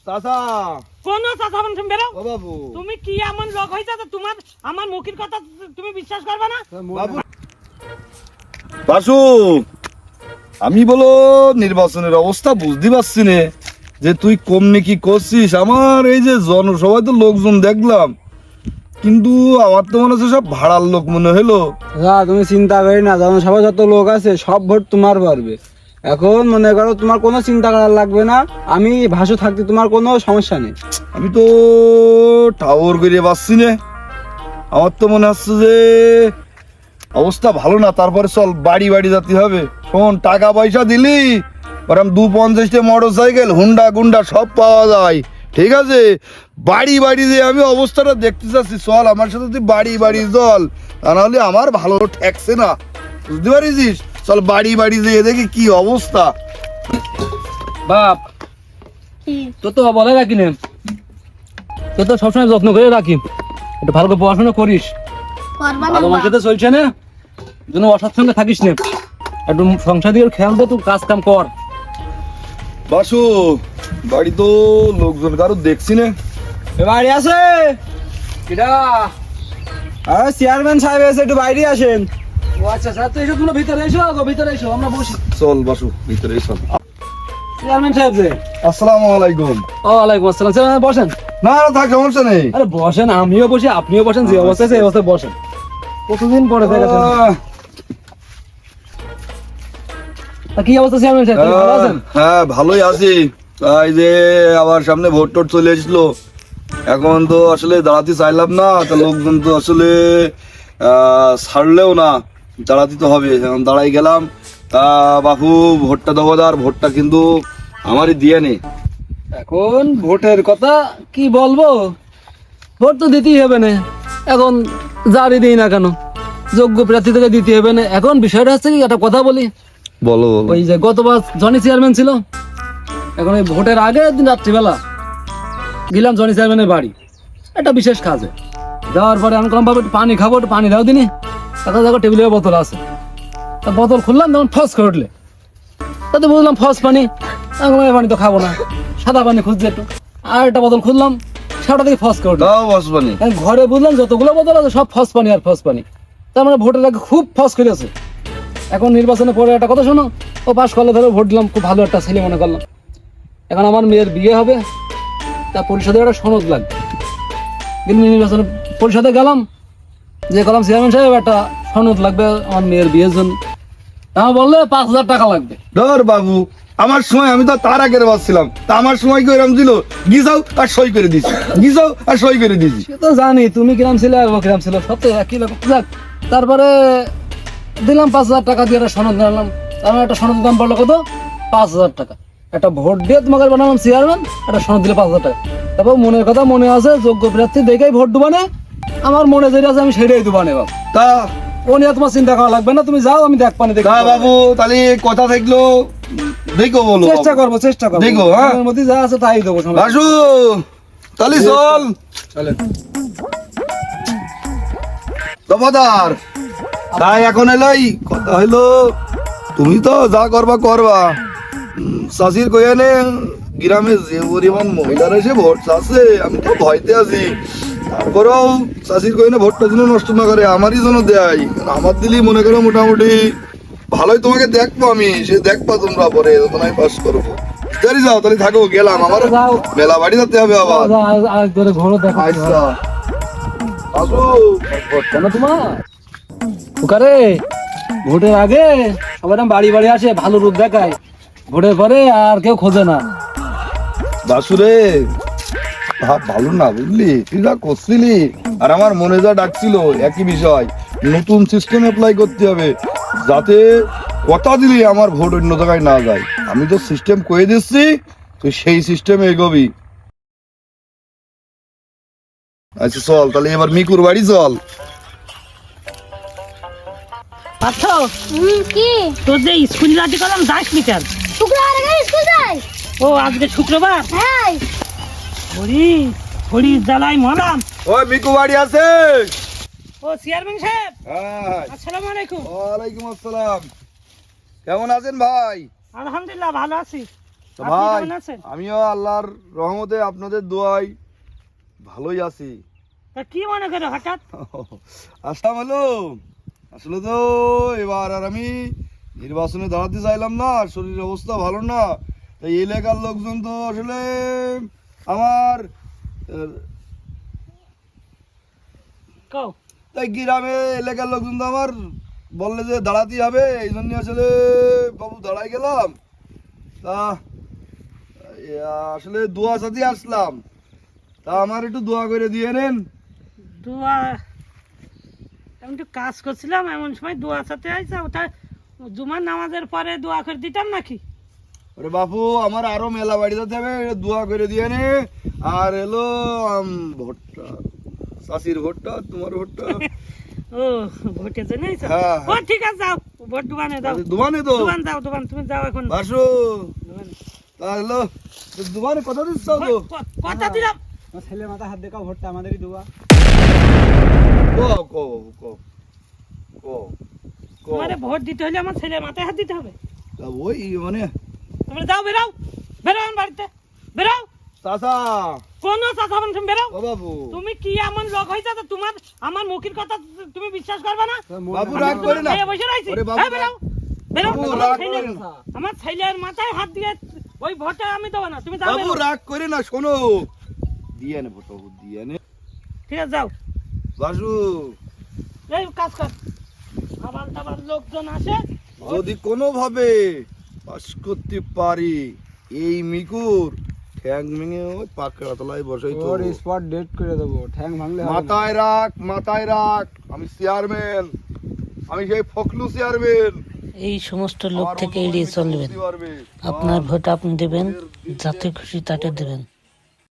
চাচা কোন চাচা তুমি বেরো। ও বাবু তুমি কি এমন লোক হইছো যে তোমার আমার মুখের কথা তুমি বিশ্বাস করবে না? বাবু বাসু আমি বলো নির্বাচনের অবস্থা বুঝতে পারছি না যে তুই কমনি কি করছিস। আমার এই যে জনসভায় তো লোকজন দেখলাম, কিন্তু আমার তো মনে হচ্ছে সব ভাড়ার লোক মনে হলো। তুমি চিন্তা করি না, জনসভা যত লোক আছে সব ভোট তোমার পারবে। এখন মনে করো তোমার কোনো চিন্তা করার লাগবে না, আমি ভাসু থাকতে তোমার কোনো সমস্যা নেই। আমি তো টাওয়ার করে পাচ্ছি না, আমার তো মনে হচ্ছে যে অবস্থা ভালো না। তারপরে চল বাড়ি বাড়ি যেতে হবে। শোন, টাকা পয়সা দিলি ওরম 250টা মোটর সাইকেল হুন্ডা গুন্ডা সব পাওয়া যায়, ঠিক আছে? বাড়ি বাড়ি দিয়ে আমি অবস্থাটা দেখতে চাচ্ছি। চল আমার সাথে তুই বাড়ি বাড়ি চল, তা নাহলে আমার ভালো ঠেকছে না, বুঝতে পারিস? চল বাড়ি বাড়ি দিয়ে দেখি কি অবস্থা। বাপ তো তো বলে রাখি না, তো তো সবসময় যত্ন করে রাখি, একটু ভালো করে পড়াশোনা করিস, ভালো মার্কেটে চলছে না, যেন অসৎ সঙ্গে থাকিস না, একটু সংসার দিয়ে খেয়াল দে, তুই কাজ কাম কর। বাসু বাড়ি তো লোকজন কারো দেখছি না। বাড়ি আছে কিডা? আরে চেয়ারম্যান সাহেব এসে, একটু বাইরে আসেন। ও আচ্ছা স্যার, তো এসো, তোমরা ভিতরে এসো, ভিতরে এসো, আমরা বসি। চল বাসু ভিতরে চল। চেয়ারম্যান সাহেব যে। আসসালামু আলাইকুম। ওয়ালাইকুম আসসালাম। চেয়ারম্যান বসেন। না না থাক, সমস্যা নেই। আরে বসেন, আমিও বসি, আপনিও বসেন, যে অবস্থা আছে এই অবস্থায় বসেন। কতদিন পরে দেখা যাচ্ছে। তা কি অবস্থা চেয়ারম্যান সাহেব, ভালো আছেন? হ্যাঁ ভালোই আছি। তাই যে আবার সামনে ভোট টোট চলে এসেছিল, এখন তো আসলে দাঁড়াতে চাইলাম না, তা লোকজন তো আসলে ছাড়লেও না, দাঁড়াতে তো হবে। এখন দাঁড়াই গেলাম। তা বাপু ভোটটা দেবো, আর ভোটটা কিন্তু আমারই দিয়ে নে। এখন ভোটের কথা কি বলবো, ভোট তো দিতেই হবে না, এখন যারই দিই না কেন যোগ্য প্রার্থী থেকে দিতে হবে না। এখন বিষয়টা হচ্ছে কি, একটা কথা বলি, বলো ওই যে গতবার জনি চেয়ারম্যান ছিল, এখন ওই ভোটের আগের দিন রাত্রিবেলা গেলাম জনি চেয়ারম্যানের বাড়ি একটা বিশেষ কাজে। যাওয়ার পরে আমি কম ভাবে একটু পানি খাবো, একটু পানি দাও দিনি। তাতে দেখো টেবিলের বোতল আছে, তা বোতল খুললাম, তখন ফস করে উঠলে, তাতে বুঝলাম ফস পানি। আমি এই পানি তো খাবো না, সাদা পানি খুঁজছে একটু, আর একটা বোতল খুললাম, সেটা থেকে ফস করে উঠলো। দাও বসবানি। ঘরে বুঝলাম যতগুলো বোতল আছে সব ফস পানি আর ফস পানি। তার মানে ভোটের আগে খুব ফস করেছে। এখন নির্বাচনে পরে একটা কথা শোনো, ও পাশ করলে ধরো ভোট দিলাম, খুব ভালো একটা ছেলে মনে করলাম। এখন আমার মেয়ের বিয়ে হবে, তা পরিষদের একটা সনদ লাগবে। কিন্তু নির্বাচনে পরিষদে গেলাম, যে গেলাম চেয়ারম্যান সাহেব একটা সনদ লাগবে আমার মেয়ের বিয়ের জন্য। আমার বললে 5,000 টাকা লাগবে। ধর বাবু, আমার সময় আমি তো তার আগের বাসছিলাম, তা আমার সময় কি এরকম ছিল? গিজাও আর সই করে দিছি, গিজাও আর সই করে দিছি। সে তো জানি তুমি কিরাম ছিলে আর ও কিরাম ছিল, সব তো একই রকম। যাক, তারপরে দিলাম 5,000 টাকা দিয়ে একটা সনদ নিলাম। আমার একটা সনদের দাম পড়লো কত? 5,000 টাকা। একটা ভোট দিয়ে তোমাকে বানালাম চেয়ারম্যান, একটা সনদ দিলে 5,000 টাকা। তারপর মনের কথা মনে আছে, যোগ্য প্রার্থী দেখেই ভোট দেবানে, আমার মনে যেটা আছে আমি সেটাই দেবানে বাবু। তা ও নিয়ে তোমার চিন্তা করা লাগবে না, তুমি যাও, আমি দেখ পানি দেখো। তা বাবু তাহলে কথা থাকলো, দেখো বলো। চেষ্টা করবো, চেষ্টা করবো, দেখো, হ্যাঁ? মনের মধ্যে যা আছে তাই দেবো। বাসু তাহলে চল। দফাদার তাই এখন এলাই কথা হইলো, তুমি তো যা করবা করবা। চাষির কইয়ানে গ্রামে যে পরিমাণ মহিলারা এসে ভোট চাচ্ছে, আমি তো ভয়তে আছি। তারপরেও চাষির কইনে ভোটটা যেন নষ্ট না করে, আমারই যেন দেয়। আমার দিলেই মনে করো মোটামুটি ভালোই তোমাকে দেখবো আমি, সে দেখবা তোমরা পরে যখন আমি পাস করবো। তাড়াতাড়ি যাও, তাহলে থাকো, গেলাম। আমার মেলা বাড়ি যেতে হবে আবার। আর ধরে ঘোরো দেখো। আচ্ছা আসো। ভোট কেন তোমার ওখানে? ভোটের আগে সবাই বাড়ি বাড়ি আসে, ভালো রূপ দেখায়, ভোটের পরে আর কেউ খোঁজে না। বাসুরে ভালো না, বুঝলি? তুই যা করছিলি আর আমার মনে যা ডাকছিল একই বিষয়। নতুন সিস্টেম অ্যাপ্লাই করতে হবে, যাতে কথা দিলি আমার ভোট অন্য জায়গায় না যায়। আমি তো সিস্টেম করে দিচ্ছি, তুই সেই সিস্টেমে এগোবি। আচ্ছা চল তাহলে এবার মিকুর বাড়ি চল। আচ্ছা কি তোর যে স্কুল রাজি করলাম, যাস মিটার? শুক্রবার আগে স্কুল যাই। ও আজকে শুক্রবার, হ্যাঁ হরি হরি জ্বালাই মরাম। ওই মিকু বাড়ি আছে? ও চেয়ারম্যান সাহেব, হ্যাঁ। আসসালামু আলাইকুম। ওয়ালাইকুম আসসালাম। কেমন আছেন ভাই? আলহামদুলিল্লাহ ভালো আছি। তো আপনি ভাই কেমন আছেন? আমিও আল্লাহর রহমতে আপনাদের দোয়ায় ভালোই আছি। তা কি মনে করে হঠাৎ? আসলাম হলো, আসলে তো এবার আর আমি নির্বাচনে দাঁড়াতে চাইলাম না, শরীরের অবস্থা ভালো না। তাই এলাকার লোকজন তো আসলে আমার কও তাই গ্রামে এলাকার লোকজন তো আমার বললে যে দাঁড়াতেই হবে, এই জন্য আসলে বাবু দাঁড়াই গেলাম। তা আসলে দোয়া সাথে আসলাম, তা আমার একটু দোয়া করে দিয়ে নেন। দোয়া আমি একটু কাজ করছিলাম, এমন সময় দোয়া সাথে আইসা ওটা জুমার নামাজের পরে দোয়া করে দিতাম নাকি? ওরে বাপু আমার আরো মেলা বাড়ি যেতে হবে, এটা দোয়া করে দিয়ে নে। আর এলো ভোটটা, চাষির ভোটটা, তোমার ভোটটা। ও ভোটের জন্য আইসা? হ্যাঁ, ও ঠিক আছে, যাও ভোট দোকানে দাও। দোকানে তো দোকান যাও, দোকান তুমি যাও এখন বাসু, দোকানে। তা হলো দোকানে কথা দিচ্ছ তো? কথা দিলাম। আমার ছেলের মাথা হাত দেখাও, ভোটটা আমাদেরই দোয়া। কো কো কো কো কো তোমারে ভোট দিতে হলে আমার ছেলের মাথায় হাত দিতে হবে। তা ওই মানে তোমরা যাও, বেরাও বেরাও আমার বাড়িতে, বেরাও। চাচা, কোন চাচা বন্ধু, তুমি বেরাও। ও বাবু, তুমি কি এমন লোক হয়েছে তো তোমার আমার মুখের কথা তুমি বিশ্বাস করবে না? বাবু আমি রাগ তোমার করে না। খাইয়ে বসে রয়েছি। ওরে বাবু, হ্যাঁ, বেরাও বেরাও। বাবু, আমার রাগ ছেলের- করে না। আমার ছেলের মাথায় হাত দিয়ে ওই ভোটটা আমি দেবো না, তুমি যাও বাবু বেরাও। রাগ করে না, শোনো দিয়ে নে ভোট, বাবু দিয়ে নে। ঠিক আছে যাও, বাসু, এই কাজ কর। আবার টাবার লোকজন আসে, যদি কোনোভাবে পাস করতে পারি এই মিকুর ঠ্যাং ভেঙে ওই পাকড়া তলায় বসাই তো। ওর স্পট ডেট করে দেবো, ঠ্যাং ভাঙলে হবে না। মাথায় রাখ, মাথায় রাখ, আমি চেয়ারম্যান, আমি সেই ফখলু চেয়ারম্যান। এই সমস্ত লোক আমার থেকে মতো এড়িয়ে মিথ্যা চলবেন। বুঝতে পারবে। আপনার ভোট আপনি দেবেন, যাতে খুশি তাকে দেবেন।